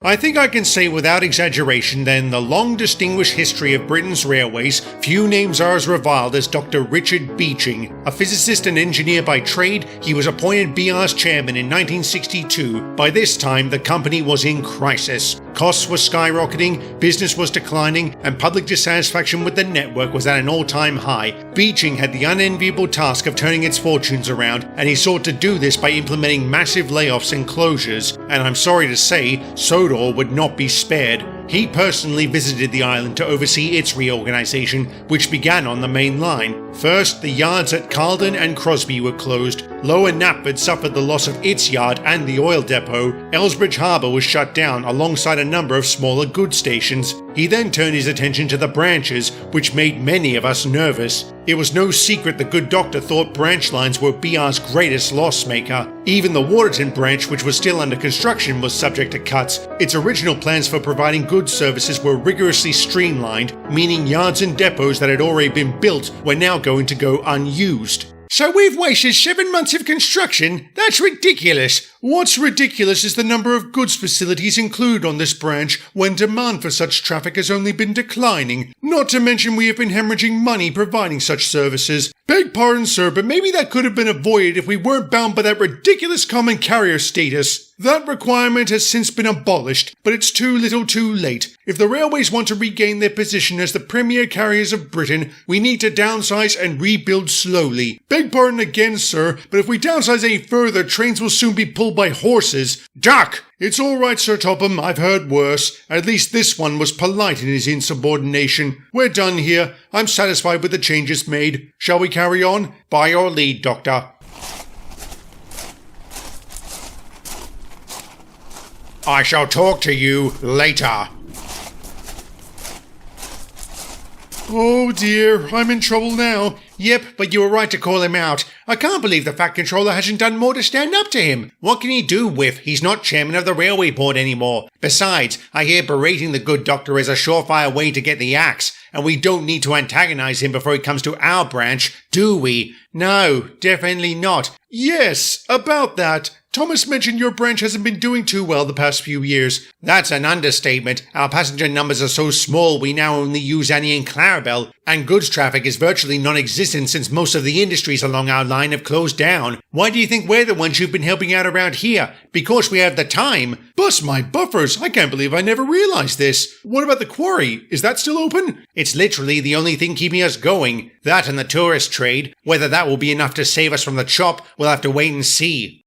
I think I can say without exaggeration that in the long distinguished history of Britain's railways, few names are as reviled as Dr. Richard Beeching. A physicist and engineer by trade, he was appointed BR's chairman in 1962. By this time, the company was in crisis. Costs were skyrocketing, business was declining, and public dissatisfaction with the network was at an all-time high. Beeching had the unenviable task of turning its fortunes around, and he sought to do this by implementing massive layoffs and closures. And I'm sorry to say, Sodor would not be spared. He personally visited the island to oversee its reorganization, which began on the main line. First, the yards at Carlton and Crosby were closed. Lower Knapford suffered the loss of its yard and the oil depot. Elsbridge Harbour was shut down alongside a number of smaller goods stations. He then turned his attention to the branches, which made many of us nervous. It was no secret the good doctor thought branch lines were BR's greatest loss maker. Even the Waterton Branch, which was still under construction, was subject to cuts. Its original plans for providing goods services were rigorously streamlined, meaning yards and depots that had already been built were now going to go unused. So we've wasted 7 months of construction? That's ridiculous! What's ridiculous is the number of goods facilities included on this branch when demand for such traffic has only been declining. Not to mention we have been hemorrhaging money providing such services. Beg pardon, sir, but maybe that could have been avoided if we weren't bound by that ridiculous common carrier status. That requirement has since been abolished, but it's too little too late. If the railways want to regain their position as the premier carriers of Britain, we need to downsize and rebuild slowly. Beg pardon again, sir, but if we downsize any further, trains will soon be pulled by horses. Duck! It's all right, Sir Topham, I've heard worse. At least this one was polite in his insubordination. We're done here. I'm satisfied with the changes made. Shall we carry on? By your lead, Doctor. I shall talk to you later. Oh dear, I'm in trouble now. Yep, but you were right to call him out. I can't believe the Fat Controller hasn't done more to stand up to him. What can he do with? He's not chairman of the railway board anymore. Besides, I hear berating the good doctor is a surefire way to get the axe, and we don't need to antagonize him before he comes to our branch, do we? No, definitely not. Yes, about that. Thomas mentioned your branch hasn't been doing too well the past few years. That's an understatement. Our passenger numbers are so small we now only use Annie and Clarabelle, and goods traffic is virtually non-existent since most of the industries along our line have closed down. Why do you think we're the ones you've been helping out around here? Because we have the time. Bust my buffers, I can't believe I never realized this. What about the quarry? Is that still open? It's literally the only thing keeping us going. That and the tourist trade. Whether that will be enough to save us from the chop, we'll have to wait and see.